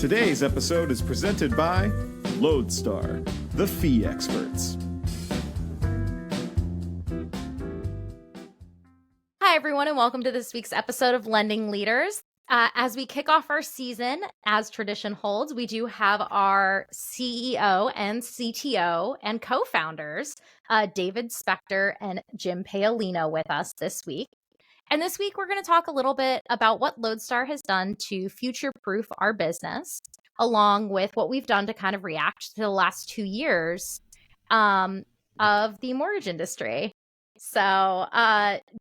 Today's episode is presented by Lodestar, the fee experts. Hi, everyone, and welcome to this week's episode of Lending Leaders. As we kick off our season, as tradition holds, we do have our CEO and CTO and co-founders, David Spector and Jim Paolino, with us this week. And this week, we're going to talk a little bit about what Lodestar has done to future-proof our business, along with what we've done to kind of react to the last 2 years of the mortgage industry. So,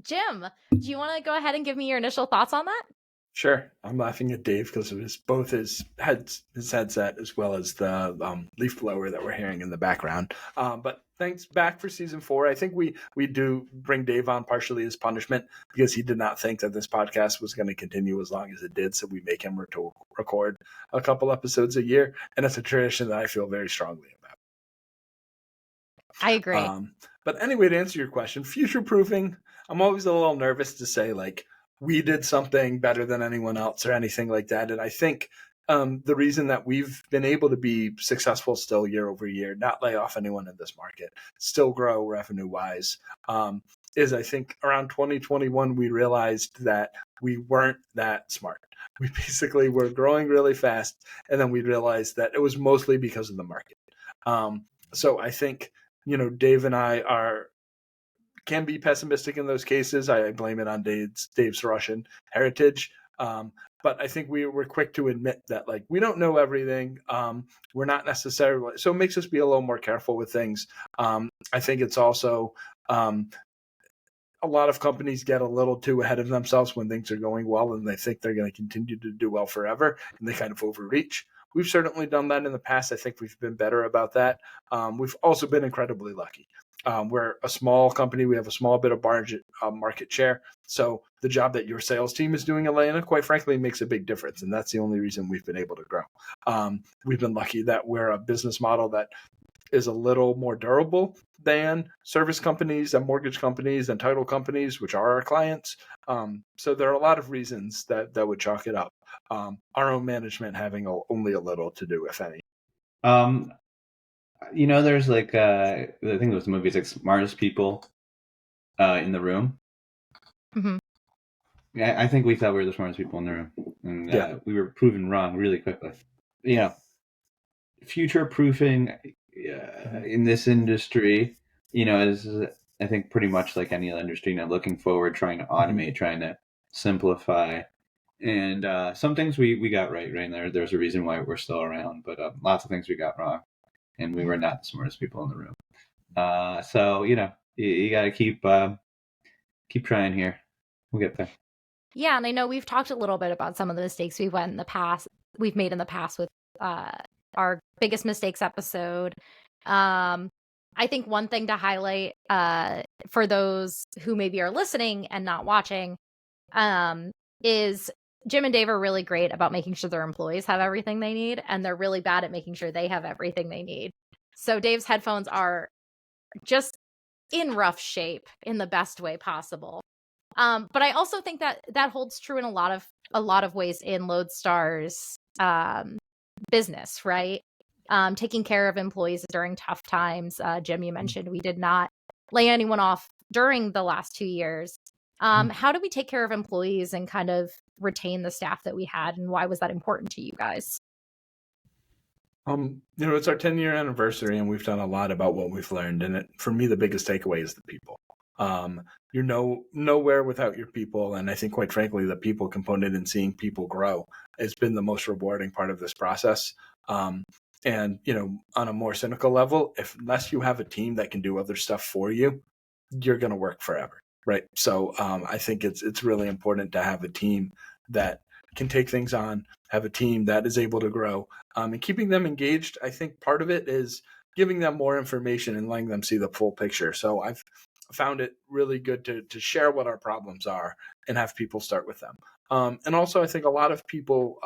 Jim, do you want to go ahead and give me your initial thoughts on that? Sure. I'm laughing at Dave because of both his headset as well as the leaf blower that we're hearing in the background. But thanks back for season 4. I think we do bring Dave on partially as punishment because he did not think that this podcast was going to continue as long as it did. So we make him record a couple episodes a year. And it's a tradition that I feel very strongly about. I agree. But anyway, to answer your question, future-proofing, I'm always a little nervous to say, like, we did something better than anyone else or anything like that. And I think the reason that we've been able to be successful still year over year, not lay off anyone in this market, still grow revenue-wise, is I think around 2021, we realized that we weren't that smart. We basically were growing really fast, and then we realized that it was mostly because of the market. So I think, Dave and I can be pessimistic in those cases. I blame it on Dave's Russian heritage. But I think we're quick to admit that, like, we don't know everything. We're not necessarily, so it makes us be a little more careful with things. I think it's also, a lot of companies get a little too ahead of themselves when things are going well and they think they're going to continue to do well forever and they kind of overreach. We've certainly done that in the past. I think we've been better about that. We've also been incredibly lucky. We're a small company. We have a small bit of market share. So the job that your sales team is doing, Alayna, quite frankly, makes a big difference. And that's the only reason we've been able to grow. We've been lucky that we're a business model that is a little more durable than service companies and mortgage companies and title companies, which are our clients. So there are a lot of reasons that would chalk it up. Our own management having only a little to do, if any. There's like, I think it was the movie's like Smartest People in the Room. Mm-hmm. Yeah, I think we thought we were the smartest people in the room. And we were proven wrong really quickly. Future proofing in this industry, is, I think, pretty much like any other industry, looking forward, trying to automate, trying to simplify. And some things we got right. And there's a reason why we're still around, but lots of things we got wrong. And we were not the smartest people in the room. So, you got to keep trying here. We'll get there. Yeah, and I know we've talked a little bit about some of the mistakes we've made in the past with our biggest mistakes episode. I think one thing to highlight for those who maybe are listening and not watching is Jim and Dave are really great about making sure their employees have everything they need, and they're really bad at making sure they have everything they need. So Dave's headphones are just in rough shape in the best way possible. But I also think that holds true in a lot of ways in Lodestar's business, right? Taking care of employees during tough times. Jim, you mentioned we did not lay anyone off during the last 2 years. How do we take care of employees and kind of retain the staff that we had, and why was that important to you guys? It's our 10-year anniversary, and we've done a lot about what we've learned. And for me, the biggest takeaway is the people. You're nowhere without your people. And I think, quite frankly, the people component and seeing people grow has been the most rewarding part of this process. And, on a more cynical level, unless you have a team that can do other stuff for you, you're going to work forever. Right. So I think it's really important to have a team that can take things on, have a team that is able to grow, and keeping them engaged. I think part of it is giving them more information and letting them see the full picture. So I've found it really good to share what our problems are and have people start with them. And also, I think a lot of people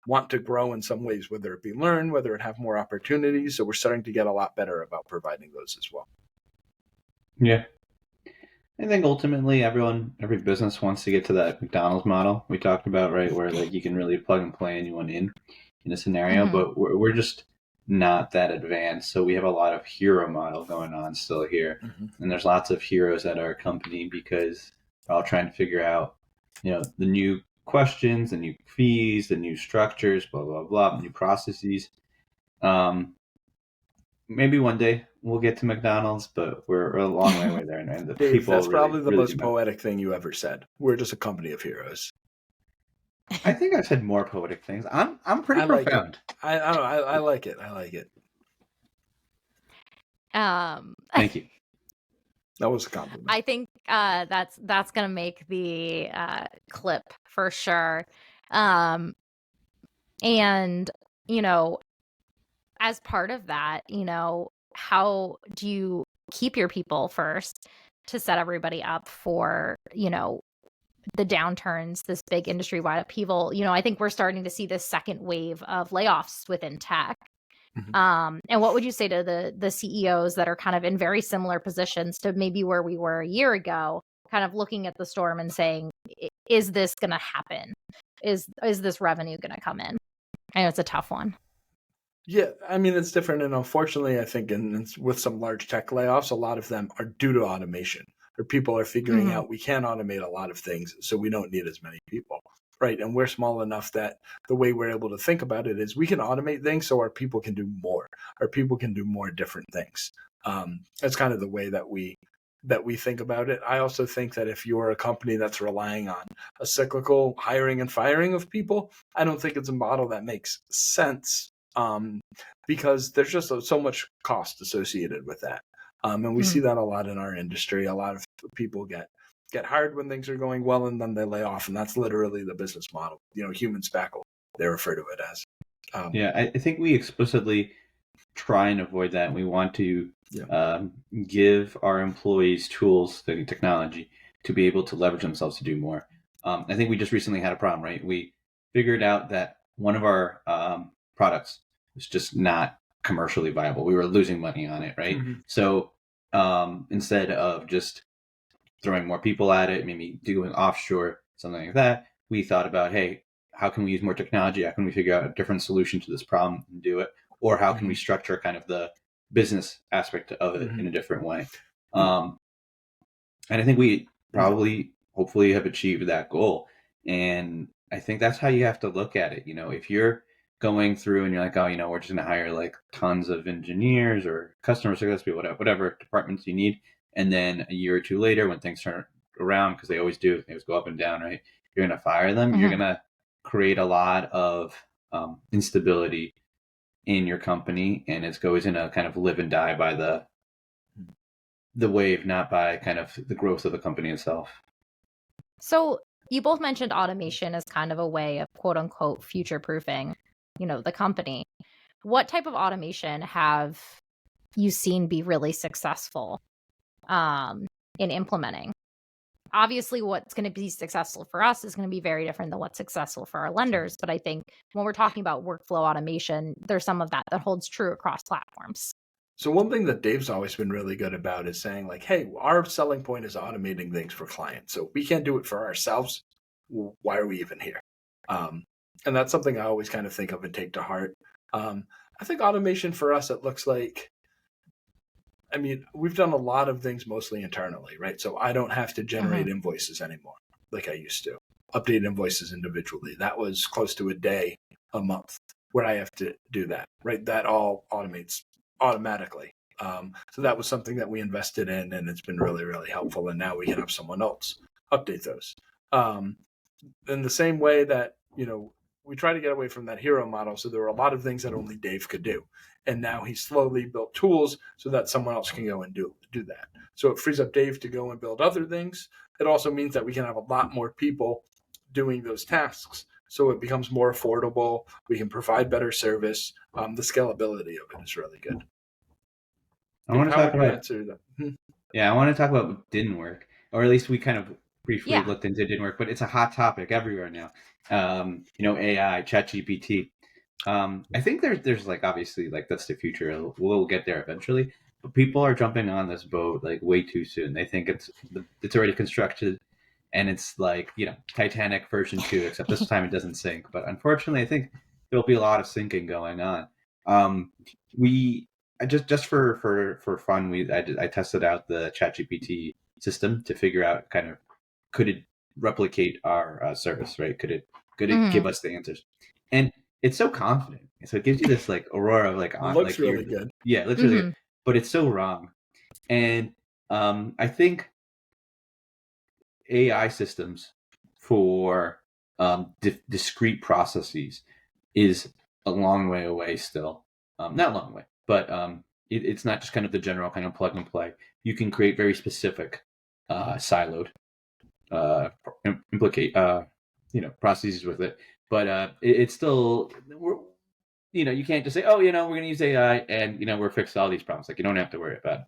want to grow in some ways, whether it be learn, whether it have more opportunities. So we're starting to get a lot better about providing those as well. Yeah. I think ultimately every business wants to get to that McDonald's model we talked about, right? Where like you can really plug and play anyone in. in a scenario, but we're just not that advanced. So we have a lot of hero model going on still here. And there's lots of heroes at our company because we're all trying to figure out, the new questions, the new fees, the new structures, blah, blah, blah, new processes. Maybe one day we'll get to McDonald's, but we're a long way away there. And the Dave, people that's really, probably the really most poetic thing you ever said. We're just a company of heroes. I think I've said more poetic things. I'm pretty profound. I don't know. I like it. I like it. Thank you. That was a compliment. I think that's gonna make the clip for sure. And as part of that, how do you keep your people first to set everybody up for the downturns, this big industry-wide upheaval? I think we're starting to see this second wave of layoffs within tech. And what would you say to the CEOs that are kind of in very similar positions to maybe where we were a year ago, kind of looking at the storm and saying, is this going to happen? Is this revenue going to come in? I know it's a tough one. Yeah, I mean, it's different. And unfortunately, I think with some large tech layoffs, a lot of them are due to automation, or people are figuring out we can automate a lot of things, so we don't need as many people. Right. And we're small enough that the way we're able to think about it is we can automate things so our people can do more. Our people can do more different things. That's kind of the way that we think about it. I also think that if you're a company that's relying on a cyclical hiring and firing of people, I don't think it's a model that makes sense, because there's just so much cost associated with that. And we see that a lot in our industry. A lot of people get hired when things are going well, and then they lay off, and that's literally the business model. Human spackle, they refer to it as. I think we explicitly try and avoid that. We want to give our employees tools, the technology, to be able to leverage themselves to do more. I think we just recently had a problem, right? We figured out that one of our products was just not commercially viable. We were losing money on it, right? So instead of just throwing more people at it, maybe doing offshore, something like that, we thought about, hey, how can we use more technology? How can we figure out a different solution to this problem and do it? Or how can we structure kind of the business aspect of it in a different way? And I think we probably, hopefully, have achieved that goal. And I think that's how you have to look at it. If you're going through and you're like, we're just going to hire like tons of engineers or customer success people, whatever departments you need. And then a year or two later, when things turn around, because they always do, they always go up and down, right? You're going to fire them. You're going to create a lot of instability in your company, and it's always going to kind of live and die by the wave, not by kind of the growth of the company itself. So you both mentioned automation as kind of a way of quote unquote future-proofing, the company. What type of automation have you seen be really successful in implementing? Obviously, what's going to be successful for us is going to be very different than what's successful for our lenders. But I think when we're talking about workflow automation, there's some of that holds true across platforms. So one thing that Dave's always been really good about is saying like, hey, our selling point is automating things for clients. So we can't do it for ourselves. Why are we even here? And that's something I always kind of think of and take to heart. I think automation for us, it looks like, we've done a lot of things mostly internally, right? So I don't have to generate invoices anymore like I used to. Update invoices individually. That was close to a day, a month, where I have to do that, right? That all automates automatically. So that was something that we invested in, and it's been really, really helpful. And now we can have someone else update those. In the same way that, we try to get away from that hero model. So there were a lot of things that only Dave could do. And now he slowly built tools so that someone else can go and do that. So it frees up Dave to go and build other things. It also means that we can have a lot more people doing those tasks. So it becomes more affordable. We can provide better service. The scalability of it is really good. I want to talk about what didn't work, or at least we kind of briefly looked into it didn't work, but it's a hot topic everywhere now. AI, ChatGPT. I think there's like, obviously, like, that's the future. We'll get there eventually, but people are jumping on this boat like way too soon. They think it's already constructed, and it's like, Titanic version 2, except this time it doesn't sink. But unfortunately, I think there'll be a lot of syncing going on. We just for fun, I tested out the ChatGPT system to figure out kind of could it replicate our service, right? Could it give us the answers? And it's so confident, so it gives you this like aurora of like It looks like really good. Yeah, it looks really good, but it's so wrong. And I think AI systems for discrete processes is a long way away still. Not a long way, but it's not just kind of the general kind of plug and play. You can create very specific siloed implicate processes with it, but it's still you can't just say, oh, we're going to use AI and we're fixed all these problems. Like, you don't have to worry about it.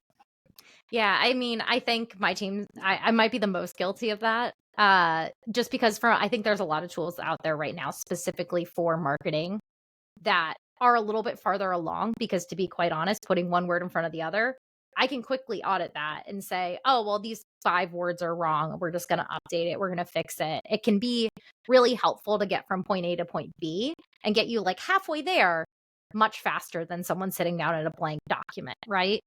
Yeah, I mean, I think my team, I might be the most guilty of that. Just because I think there's a lot of tools out there right now specifically for marketing that are a little bit farther along, because to be quite honest, putting one word in front of the other, I can quickly audit that and say, oh, well, these 5 words are wrong. We're just going to update it. We're going to fix it. It can be really helpful to get from point A to point B and get you like halfway there much faster than someone sitting down at a blank document, right?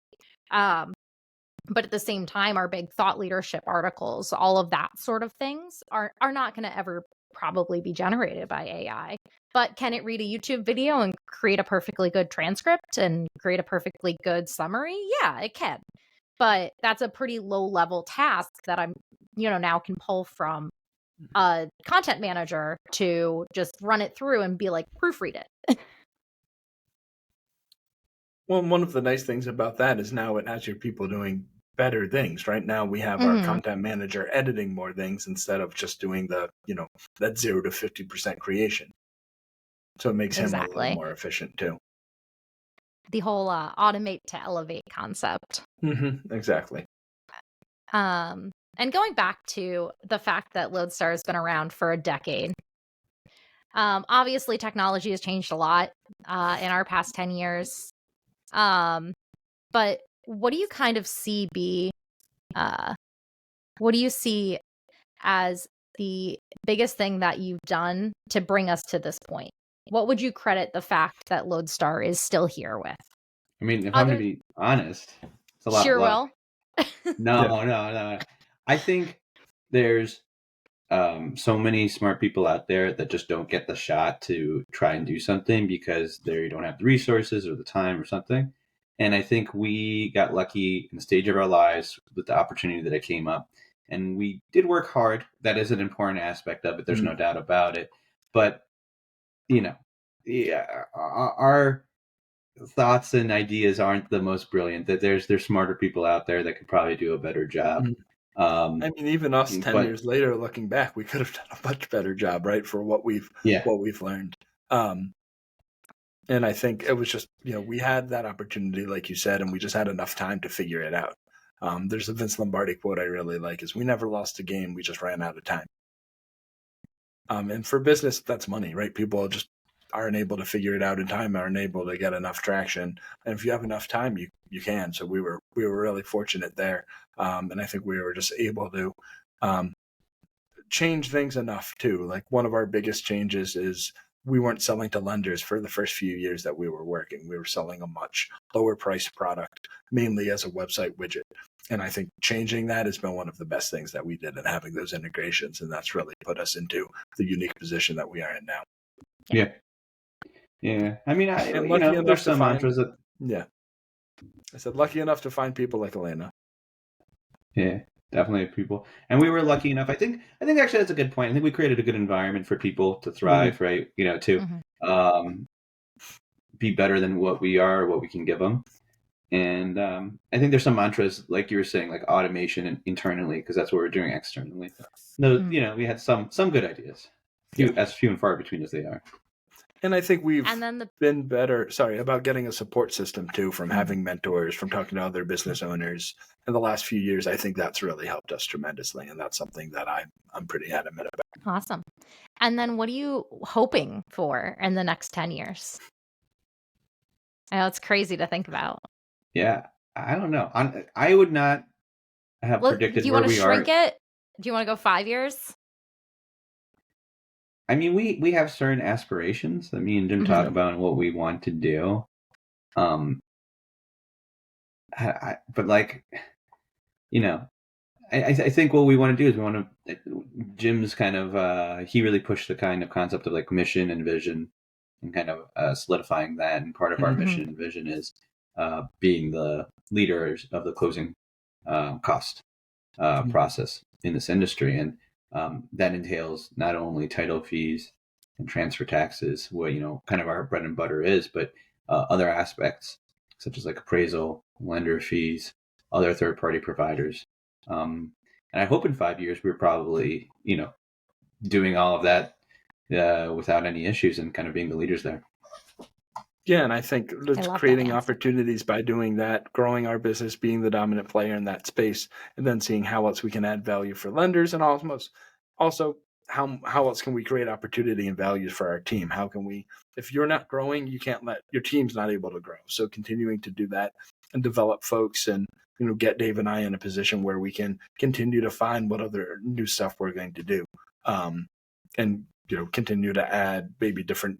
But at the same time, our big thought leadership articles, all of that sort of things are not going to ever probably be generated by AI. But can it read a YouTube video and create a perfectly good transcript and create a perfectly good summary? Yeah, it can. But that's a pretty low level task that I'm, now can pull from a content manager to just run it through and be like, proofread it. Well, one of the nice things about that is now it has your people doing better things. Right now we have our content manager editing more things instead of just doing the, that 0 to 50% creation. So it makes him a little more efficient too. The whole automate to elevate concept. Exactly. And going back to the fact that Lodestar has been around for a decade, obviously technology has changed a lot in our past 10 years. But what do you kind of see what do you see as the biggest thing that you've done to bring us to this point? What would you credit the fact that Lodestar is still here with? I mean, if I'm going to be honest, it's a lot Sure of luck. No. I think there's so many smart people out there that just don't get the shot to try and do something because they don't have the resources or the time or something. And I think we got lucky in the stage of our lives with the opportunity that it came up. And we did work hard. That is an important aspect of it. There's no doubt about it. But, our thoughts and ideas aren't the most brilliant. That there's smarter people out there that could probably do a better job. I mean, even us 10 years later, looking back, we could have done a much better job, right, for what we've learned. And I think it was just, we had that opportunity, like you said, and we just had enough time to figure it out. There's a Vince Lombardi quote I really like: is, "We never lost a game, we just ran out of time." And for business, that's money, right? People just aren't able to figure it out in time, aren't able to get enough traction. And if you have enough time, you can. So we were really fortunate there. And I think we were just able to change things enough too. Like, one of our biggest changes is we weren't selling to lenders for the first few years that we were working. We were selling a much lower priced product, mainly as a website widget. And I think changing that has been one of the best things that we did, and having those integrations. And that's really put us into the unique position that we are in now. Yeah. I mean, there's some mantras that. Yeah. I said, lucky enough to find people like Alayna. Yeah, definitely people. And we were lucky enough. I think actually that's a good point. I think we created a good environment for people to thrive, right? To be better than what we are, or what we can give them. And I think there's some mantras, like you were saying, like automation internally, because that's what we're doing externally. No, we had some good ideas, as few and far between as they are. And I think we've been better, about getting a support system too, from having mentors, from talking to other business owners in the last few years. I think that's really helped us tremendously. And that's something that I'm pretty adamant about. Awesome. And then what are you hoping for in the next 10 years? I know it's crazy to think about. Yeah, I don't know. I would not have predicted where we are. Do you want to shrink it? Do you want to go 5 years? I mean, we have certain aspirations that me and Jim talk about and what we want to do. But like, you know, I think what we want to do is we want to. Jim's kind of he really pushed the kind of concept of like mission and vision, and kind of solidifying that. And part of our mission and vision is being the leaders of the closing cost process in this industry, and that entails not only title fees and transfer taxes, what kind of our bread and butter is, but other aspects such as like appraisal, lender fees, other third-party providers. And I hope in 5 years we're probably doing all of that without any issues and kind of being the leaders there. Yeah, and I think it's creating opportunities by doing that, growing our business, being the dominant player in that space, and then seeing how else we can add value for lenders, and also how else can we create opportunity and values for our team? How can we, if you're not growing, you can't let your team's not able to grow. So continuing to do that and develop folks and get Dave and I in a position where we can continue to find what other new stuff we're going to do, and continue to add maybe different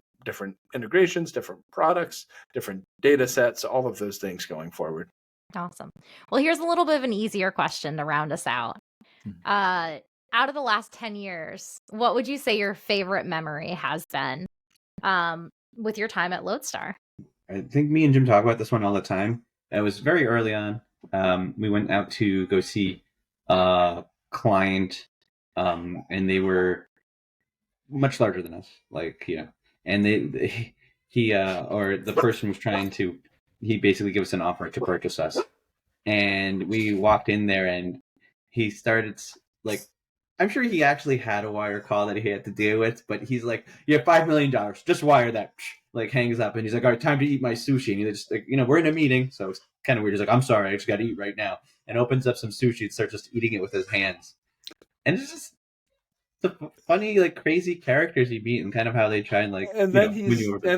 integrations, different products, different data sets, all of those things going forward. Awesome. Well, here's a little bit of an easier question to round us out. Out of the last 10 years, what would you say your favorite memory has been with your time at Lodestar? I think me and Jim talk about this one all the time. It was very early on. We went out to go see a client, and they were much larger than us. And the person was trying to, he basically gave us an offer to purchase us. And we walked in there and he started I'm sure he actually had a wire call that he had to deal with, but he's like, you have $5 million, just wire that, hangs up. And he's like, all right, time to eat my sushi. And he's just we're in a meeting. So it's kind of weird. He's like, I'm sorry, I just got to eat right now. And opens up some sushi and starts just eating it with his hands. And it's just the funny, crazy characters you meet and kind of how they try and and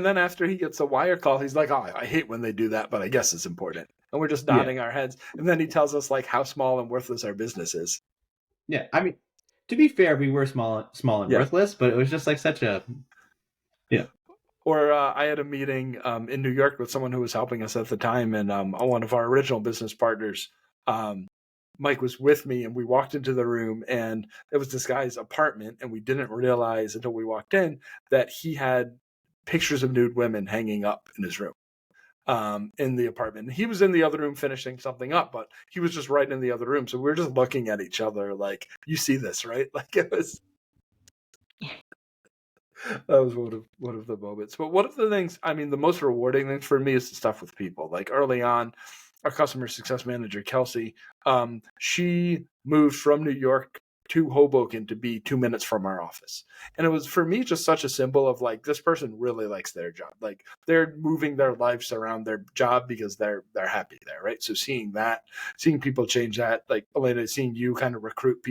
then after he gets a wire call, he's like, oh, I hate when they do that, but I guess it's important. And we're just nodding our heads. And then he tells us how small and worthless our business is. Yeah. I mean, to be fair, we were small and worthless, but it was just such a, Or I had a meeting in New York with someone who was helping us at the time, and one of our original business partners, Mike, was with me, and we walked into the room, and it was this guy's apartment, and we didn't realize until we walked in that he had pictures of nude women hanging up in his room, in the apartment. And he was in the other room finishing something up, but he was just right in the other room. So we were just looking at each other like, you see this, right? It was... That was one of the moments. But one of the things, the most rewarding things for me is the stuff with people. Early on, our customer success manager, Kelsey, she moved from New York to Hoboken to be 2 minutes from our office. And it was, for me, just such a symbol of this person really likes their job. They're moving their lives around their job because they're happy there, right? So seeing people change that, Alayna, seeing you kind of recruit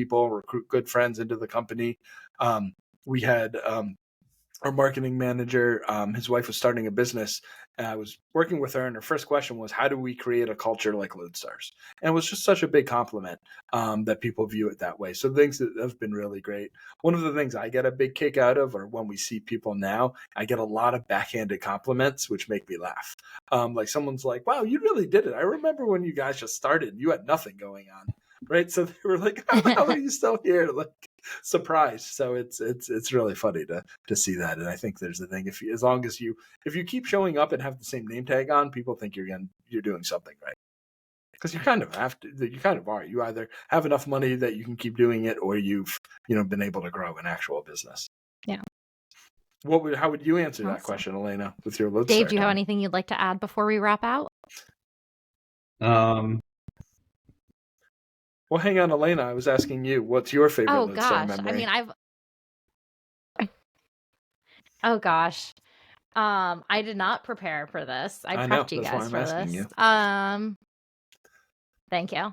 good friends into the company. We had our marketing manager, his wife was starting a business, and I was working with her, and her first question was, how do we create a culture like Lodestar's? And it was just such a big compliment that people view it that way. So things that have been really great. One of the things I get a big kick out of, or when we see people now, I get a lot of backhanded compliments, which make me laugh. Someone's like, wow, you really did it. I remember when you guys just started, you had nothing going on. Right. So they were like, how the hell are you still here? Surprised. So it's really funny to see that. And I think there's the thing, if you keep showing up and have the same name tag on, people think you're doing something right. Because you kind of have to, you kind of are. You either have enough money that you can keep doing it, or you've been able to grow an actual business. Yeah. How would you answer that question, Alayna, with your Lodestar? Dave, do you have anything you'd like to add before we wrap out? Well, hang on, Alayna. I was asking you, what's your favorite Lodestar memory? Oh gosh. I did not prepare for this. I prepped you guys for this. You. Thank you.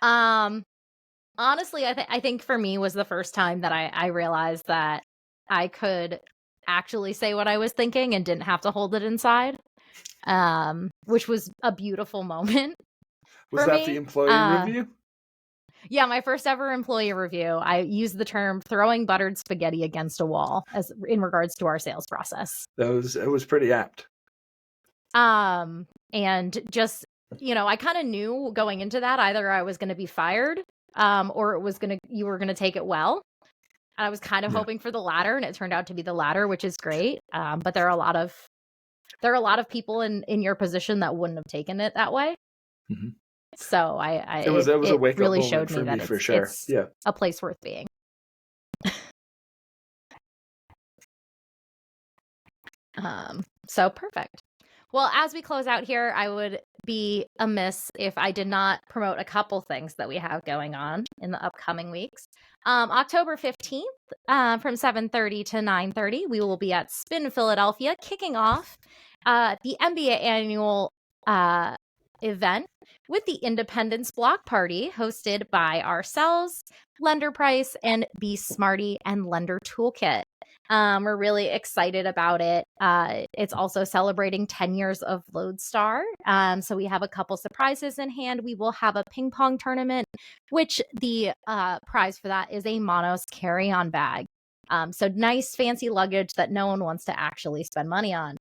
Honestly, I think for me was the first time that I realized that I could actually say what I was thinking and didn't have to hold it inside, which was a beautiful moment. Was that the employee review? Yeah, my first ever employee review, I used the term throwing buttered spaghetti against a wall as in regards to our sales process. It was pretty apt. And just, I kind of knew going into that either I was going to be fired, or you were going to take it well. And I was kind of hoping for the latter, and it turned out to be the latter, which is great. But there are a lot of people in your position that wouldn't have taken it that way. Mm-hmm. So it was a wake up really moment showed for me that for sure. it's Yeah, a place worth being. So perfect. Well, as we close out here, I would be amiss if I did not promote a couple things that we have going on in the upcoming weeks. October 15th, from 7:30 to 9:30, we will be at Spin Philadelphia, kicking off the MBA annual event with the Independence Block Party, hosted by ourselves, Lender Price, and Be Smarty and Lender Toolkit. We're really excited about it. It's also celebrating 10 years of Lodestar. So we have a couple surprises in hand. We will have a ping pong tournament, which the prize for that is a Monos carry-on bag. So nice fancy luggage that no one wants to actually spend money on.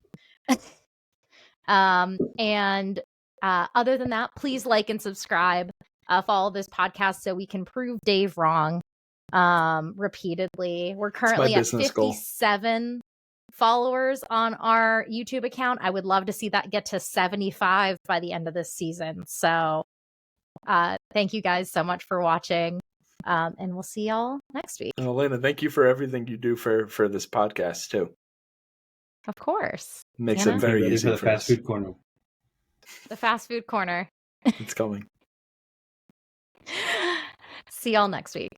And other than that, please like and subscribe. Follow this podcast so we can prove Dave wrong repeatedly. We're currently at 57 followers on our YouTube account. I would love to see that get to 75 by the end of this season. So thank you guys so much for watching. And we'll see y'all next week. And Alayna, thank you for everything you do for this podcast too. Of course. Makes it very easy for the for fast us. food corner. The fast food corner. It's coming. See y'all next week.